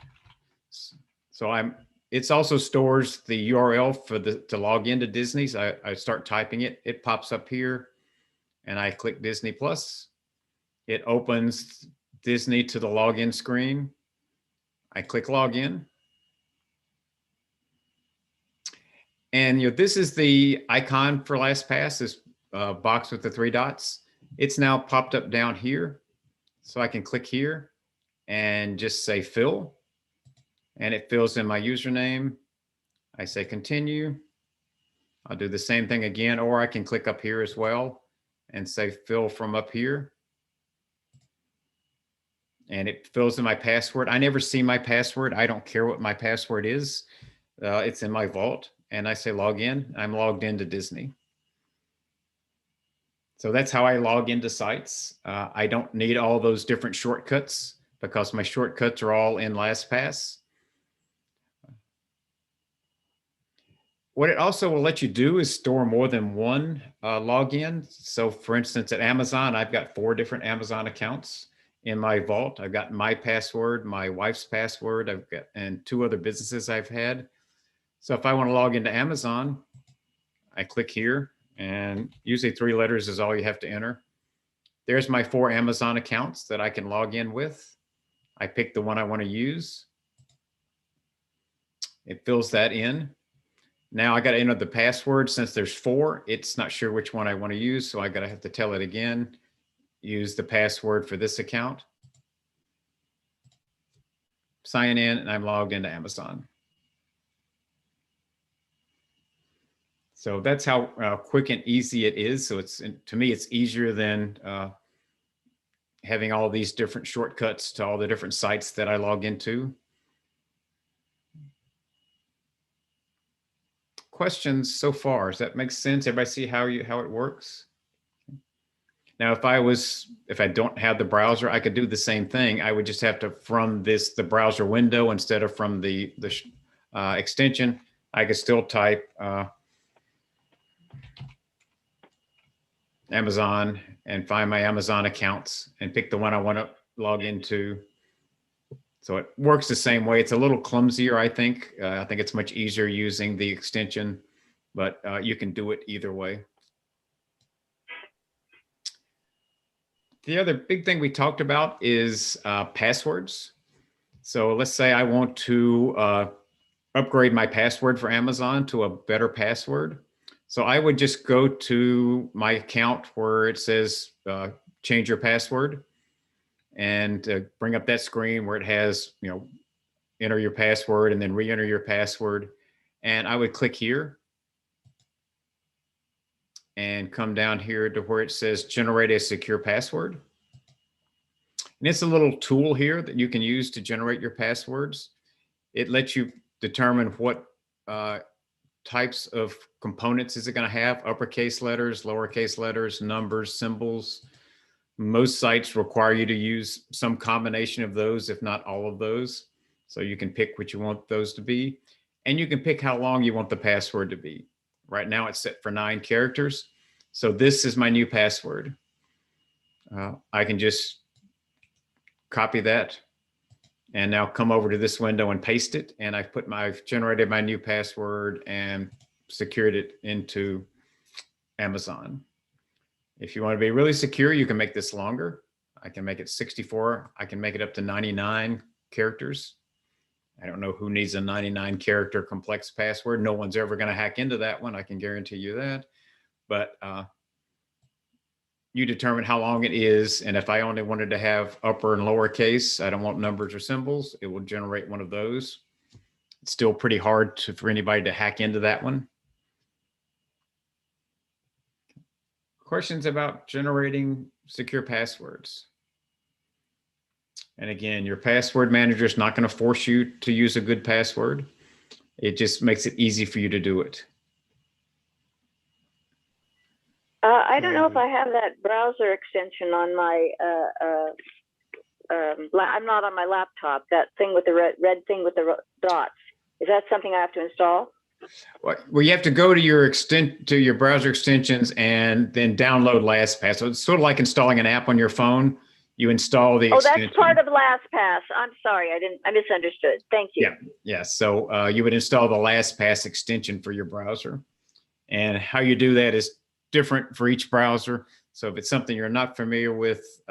So it also stores the URL for to log into Disney. So I start typing it, it pops up here and I click Disney Plus. It opens Disney to the login screen. I click login. And this is the icon for LastPass, this box with the 3 dots. It's now popped up down here. So I can click here and just say fill. And it fills in my username. I say continue. I'll do the same thing again, or I can click up here as well and say fill from up here. And it fills in my password. I never see my password. I don't care what my password is. It's in my vault. And I say log in. I'm logged into Disney. So that's how I log into sites. I don't need all those different shortcuts because my shortcuts are all in LastPass. What it also will let you do is store more than one login. So for instance, at Amazon, I've got 4 different Amazon accounts in my vault. I've got my password, my wife's password, and 2 other businesses I've had. So if I want to log into Amazon, I click here, and usually 3 letters is all you have to enter. There's my 4 Amazon accounts that I can log in with. I pick the one I want to use. It fills that in. Now I got to enter the password. Since there's 4, it's not sure which one I want to use, so I got to have to tell it again. Use the password for this account. Sign in, and I'm logged into Amazon. So that's how quick and easy it is. So to me, it's easier than having all these different shortcuts to all the different sites that I log into. questions so far? Does that make sense? Everybody see how it works? Now, if I don't have the browser, I could do the same thing. I would just have to, from the browser window, instead of from the extension, I could still type Amazon and find my Amazon accounts and pick the one I want to log into. So it works the same way. It's a little clumsier, I think. I think it's much easier using the extension, but you can do it either way. The other big thing we talked about is passwords. So let's say I want to upgrade my password for Amazon to a better password. So I would just go to my account where it says change your password, and bring up that screen where it has, enter your password and then re-enter your password. And I would click here and come down here to where it says generate a secure password. And it's a little tool here that you can use to generate your passwords. It lets you determine what types of components is it going to have: uppercase letters, lowercase letters, numbers, symbols. Most sites require you to use some combination of those, if not all of those. So you can pick what you want those to be, and you can pick how long you want the password to be. Right now it's set for 9 characters. So this is my new password. I can just copy that and now come over to this window and paste it. And I've generated my new password and secured it into Amazon. If you want to be really secure, you can make this longer. I can make it 64. I can make it up to 99 characters. I don't know who needs a 99 character complex password. No one's ever going to hack into that one. I can guarantee you that. But you determine how long it is. And if I only wanted to have upper and lower case, I don't want numbers or symbols, it will generate one of those. It's still pretty hard for anybody to hack into that one. Questions about generating secure passwords? And again, your password manager is not going to force you to use a good password. It just makes it easy for you to do it.
I don't know if I have that browser extension on my, I'm not on my laptop, that thing with the red thing with the dots. Is that something I have to install?
Well, you have to go to your browser extensions and then download LastPass. So it's sort of like installing an app on your phone. You install the extension.
That's part of LastPass. I'm sorry, I misunderstood. Thank you.
Yeah. So you would install the LastPass extension for your browser, and how you do that is different for each browser. So if it's something you're not familiar with,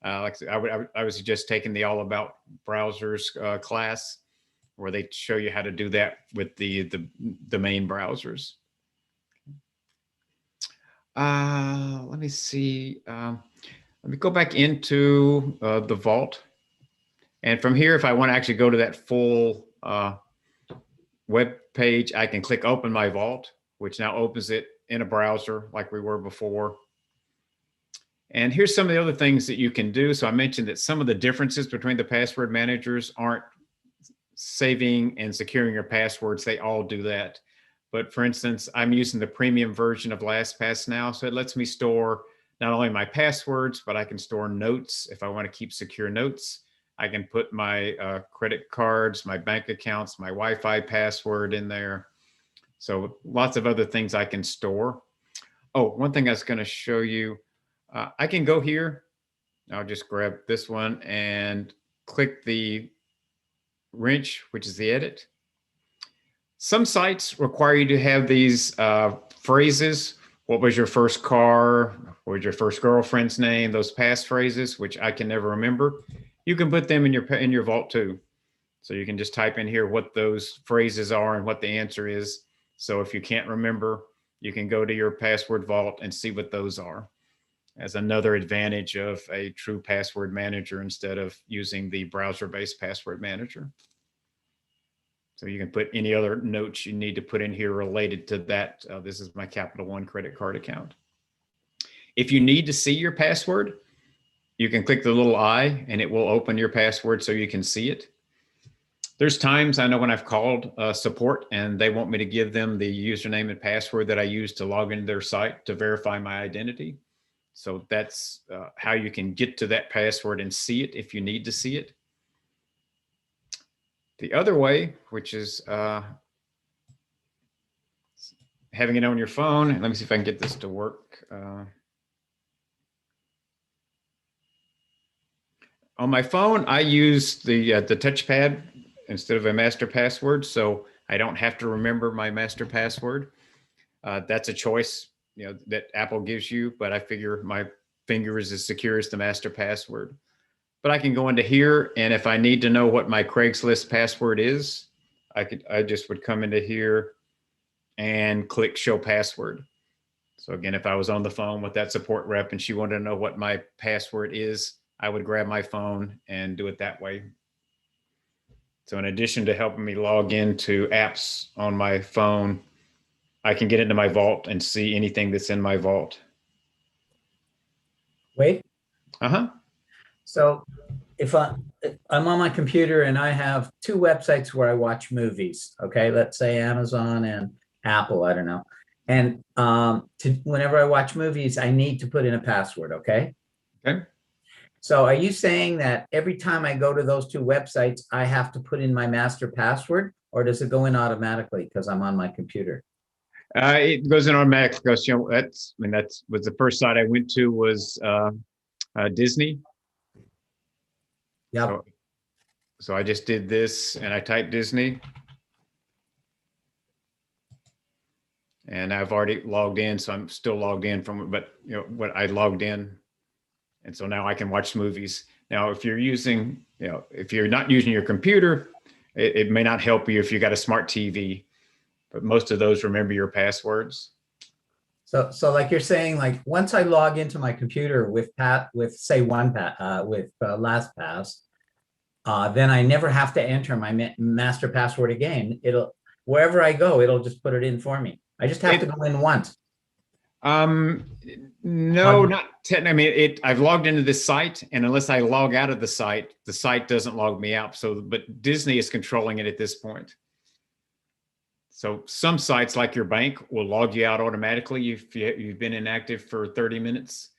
like I was just taking the All About Browsers class, where they show you how to do that with the main browsers. Let me see. Let me go back into the Vault. And from here, if I want to actually go to that full web page, I can click Open My Vault, which now opens it in a browser like we were before. And here's some of the other things that you can do. So I mentioned that some of the differences between the password managers aren't saving and securing your passwords. They all do that. But for instance, I'm using the premium version of LastPass now. So it lets me store not only my passwords, but I can store notes. If I want to keep secure notes, I can put my credit cards, my bank accounts, my Wi-Fi password in there. So lots of other things I can store. Oh, one thing I was going to show you, I can go here. I'll just grab this one and click the wrench, which is the edit. Some sites require you to have these phrases. What was your first car? What was your first girlfriend's name? Those passphrases, which I can never remember. You can put them in your Vault too. So you can just type in here what those phrases are and what the answer is. So if you can't remember, you can go to your password vault and see what those are, as another advantage of a true password manager instead of using the browser-based password manager. So you can put any other notes you need to put in here related to that. This is my Capital One credit card account. If you need to see your password, you can click the little I and it will open your password so you can see it. There's times I know when I've called support and they want me to give them the username and password that I use to log into their site to verify my identity. So that's how you can get to that password and see it if you need to see it. The other way, which is having it on your phone, and let me see if I can get this to work. On my phone, I use the touchpad instead of a master password, so I don't have to remember my master password. That's a choice, that Apple gives you, but I figure my finger is as secure as the master password. But I can go into here, and if I need to know what my Craigslist password is, I just would come into here and click show password. So again, if I was on the phone with that support rep and she wanted to know what my password is, I would grab my phone and do it that way. So in addition to helping me log into apps on my phone, I can get into my vault and see anything that's in my vault.
Wait,
Uh-huh.
so if I'm on my computer and I have two websites where I watch movies, okay, let's say Amazon and Apple, I don't know. And whenever I watch movies, I need to put in a password, okay?
Okay.
So are you saying that every time I go to those two websites, I have to put in my master password, or does it go in automatically because I'm on my computer?
It goes in automatic because, that was the first site I went to was Disney.
Yep.
So I just did this and I typed Disney. And I've already logged in, so I'm still logged in from, but what I logged in. And so now I can watch movies. Now, if you're using, if you're not using your computer, it may not help you if you got a smart TV, but most of those remember your passwords.
So like you're saying, like once I log into my computer with say LastPass, then I never have to enter my master password again. Wherever I go, it'll just put it in for me. I just have to go in once.
No, not technically. I've logged into this site, and unless I log out of the site doesn't log me out. So, but Disney is controlling it at this point. So some sites like your bank will log you out automatically if you've been inactive for 30 minutes.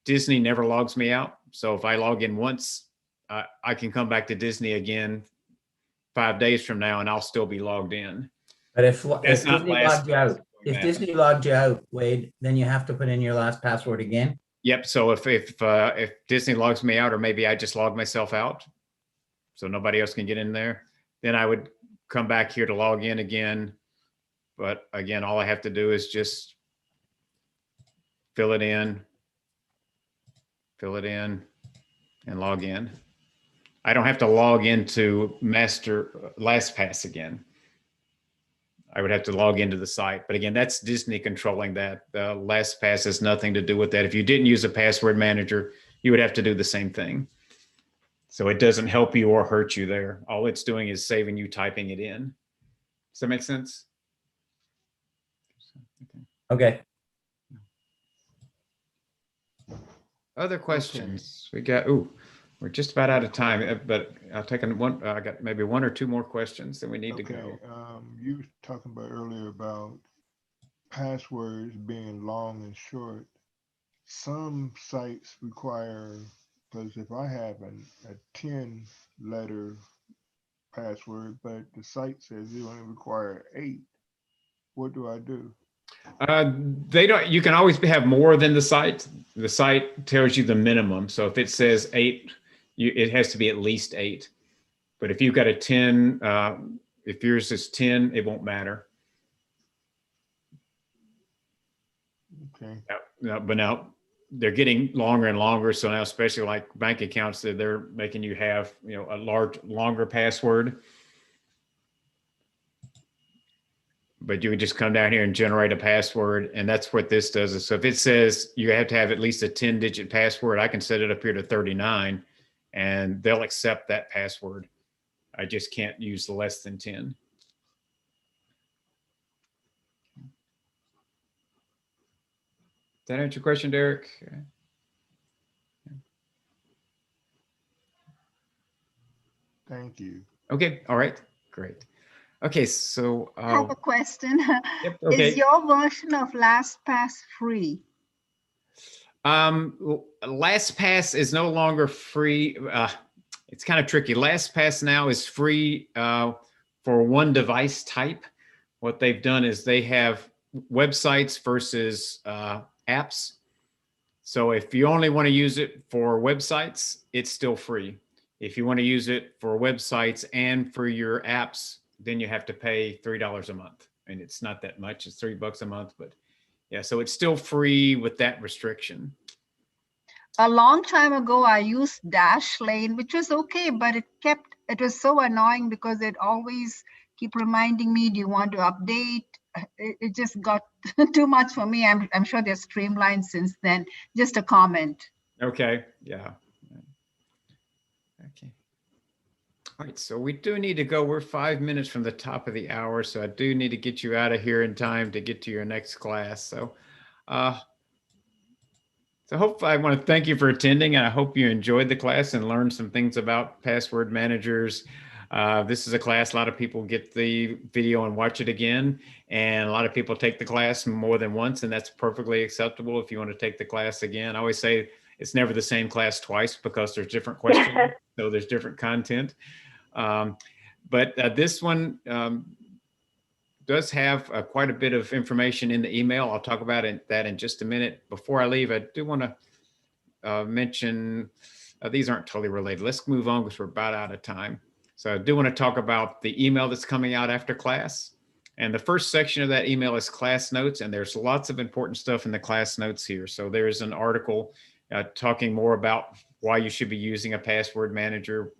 Disney never logs me out. So if I log in once, I can come back to Disney again 5 days from now, and I'll still be logged in.
But if Disney logged you out, Wade, then you have to put in your last password again.
Yep. So if Disney logs me out, or maybe I just log myself out, so nobody else can get in there, then I would come back here to log in again. But again, all I have to do is just fill it in, and log in. I don't have to log into LastPass again. I would have to log into the site. But again, that's Disney controlling that. LastPass has nothing to do with that. If you didn't use a password manager, you would have to do the same thing. So it doesn't help you or hurt you there. All it's doing is saving you typing it in. Does that make sense?
Okay.
Other questions? We got, we're just about out of time, but I'll take one. I got maybe one or two more questions, then we need to go.
You were talking about earlier about passwords being long and short. Some sites require, because if I have a 10-letter password, but the site says you only require 8, what do I do?
They don't. You can always have more than the site. The site tells you the minimum. So if it says 8, it has to be at least 8. But if you've got a 10, if yours is 10, it won't matter.
Okay.
But now they're getting longer and longer. So now, especially like bank accounts, they're making you have a longer password. But you would just come down here and generate a password, and that's what this does. So if it says you have to have at least a 10-digit password, I can set it up here to 39, and they'll accept that password. I just can't use less than 10. Did that answer your question, Derek?
Thank you.
Okay, all right. Great. Okay, so
I have a question.
yep,
Is
okay.
your version of LastPass free?
LastPass is no longer free. It's kind of tricky. LastPass now is free for one device type. What they've done is they have websites versus apps. So if you only want to use it for websites, it's still free. If you want to use it for websites and for your apps, then you have to pay $3 a month. And it's not that much, it's $3 a month, but yeah, so it's still free with that restriction.
A long time ago, I used Dashlane, which was okay, but it was so annoying because it always keep reminding me, do you want to update? It just got too much for me. I'm sure they're streamlined since then. Just a comment.
Okay, yeah. Okay. All right, so we do need to go. We're 5 minutes from the top of the hour, so I do need to get you out of here in time to get to your next class. So hopefully I want to thank you for attending, and I hope you enjoyed the class and learned some things about password managers. This is a class, a lot of people get the video and watch it again, and a lot of people take the class more than once, and that's perfectly acceptable if you want to take the class again. I always say it's never the same class twice because there's different questions, so there's different content. But this one does have quite a bit of information in the email. I'll talk about that in just a minute. Before I leave, I do want to mention, these aren't totally related. Let's move on because we're about out of time. So I do want to talk about the email that's coming out after class. And the first section of that email is class notes, and there's lots of important stuff in the class notes here. So there's an article talking more about why you should be using a password manager,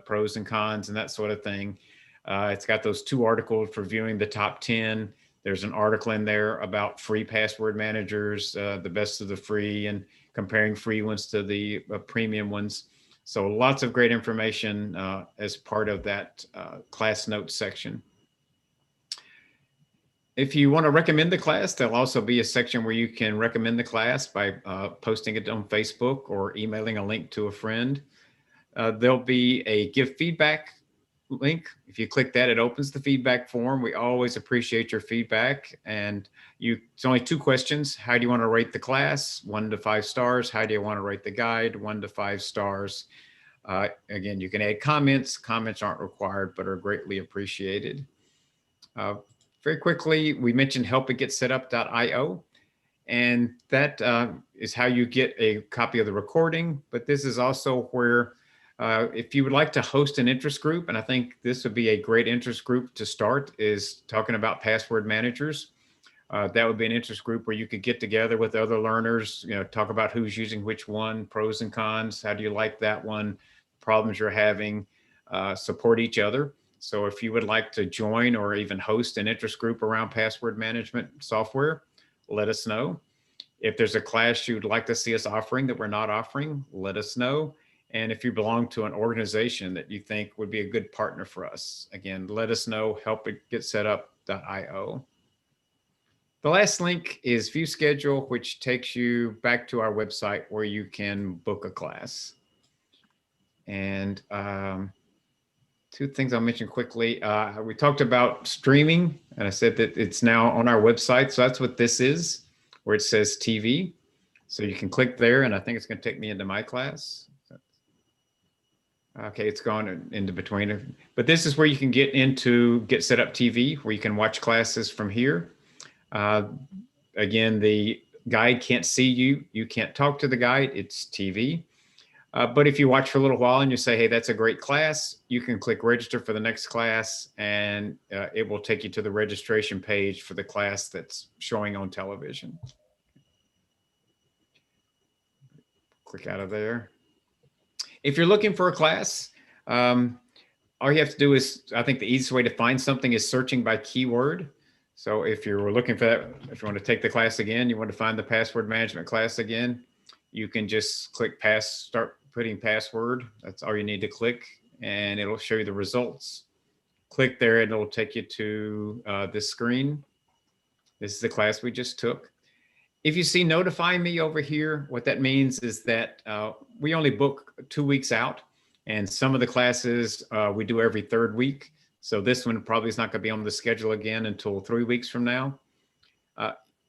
pros and cons and that sort of thing. It's got those 2 articles reviewing the top 10. There's an article in there about free password managers, the best of the free, and comparing free ones to the premium ones. So lots of great information as part of that class notes section. If you want to recommend the class, there'll also be a section where you can recommend the class by posting it on Facebook or emailing a link to a friend. There'll be a give feedback link. If you click that, it opens the feedback form. We always appreciate your feedback. And it's only 2 questions. How do you want to rate the class? 1 to 5 stars. How do you want to rate the guide? 1 to 5 stars. Again, you can add comments. Comments aren't required, but are greatly appreciated. Very quickly, we mentioned helpitgetsetup.io. And that is how you get a copy of the recording. But this is also where if you would like to host an interest group, and I think this would be a great interest group to start, is talking about password managers. That would be an interest group where you could get together with other learners, talk about who's using which one, pros and cons, how do you like that one, problems you're having, support each other. So if you would like to join or even host an interest group around password management software, let us know. If there's a class you'd like to see us offering that we're not offering, let us know. And if you belong to an organization that you think would be a good partner for us, again, let us know, helpitgetsetup.io. The last link is View Schedule, which takes you back to our website where you can book a class. And 2 things I'll mention quickly. We talked about streaming, and I said that it's now on our website. So that's what this is, where it says TV. So you can click there, and I think it's going to take me into my class. Okay, it's gone into between. But this is where you can get into Get Set Up TV, where you can watch classes from here. Again, the guide can't see you. You can't talk to the guide. It's TV. But if you watch for a little while and you say, hey, that's a great class, you can click register for the next class, and it will take you to the registration page for the class that's showing on television. Click out of there. If you're looking for a class, all you have to do is, I think the easiest way to find something is searching by keyword. So if you're looking for that, if you want to take the class again, you want to find the password management class again, you can just click start putting password. That's all you need to click, and it'll show you the results. Click there and it'll take you to this screen. This is the class we just took. If you see notify me over here, what that means is that we only book 2 weeks out, and some of the classes we do every 3rd week. So this one probably is not going to be on the schedule again until 3 weeks from now.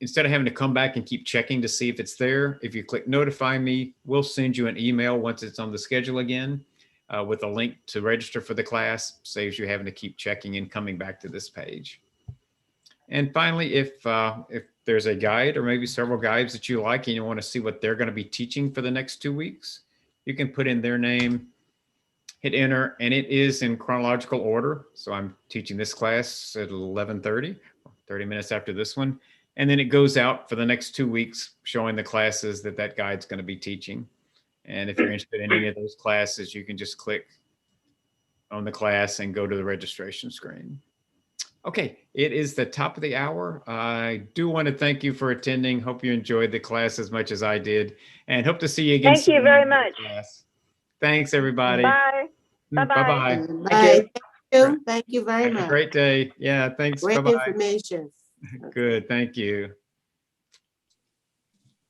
Instead of having to come back and keep checking to see if it's there, if you click notify me, we'll send you an email once it's on the schedule again with a link to register for the class. Saves you having to keep checking and coming back to this page. And finally, if there's a guide or maybe several guides that you like and you want to see what they're going to be teaching for the next 2 weeks, you can put in their name, hit enter, and it is in chronological order. So I'm teaching this class at 11:30, 30 minutes after this one. And then it goes out for the next 2 weeks, showing the classes that guide's going to be teaching. And if you're interested in any of those classes, you can just click on the class and go to the registration screen. Okay, it is the top of the hour. I do want to thank you for attending. Hope you enjoyed the class as much as I did, and hope to see you again.
Thank you
soon
very
in the
much.
class. Thanks, everybody.
Bye. Bye-bye.
Bye-bye.
Bye. Thank you. Thank you very
Have a
much.
great day. Yeah, thanks.
Great
Bye-bye.
information.
Good, thank you.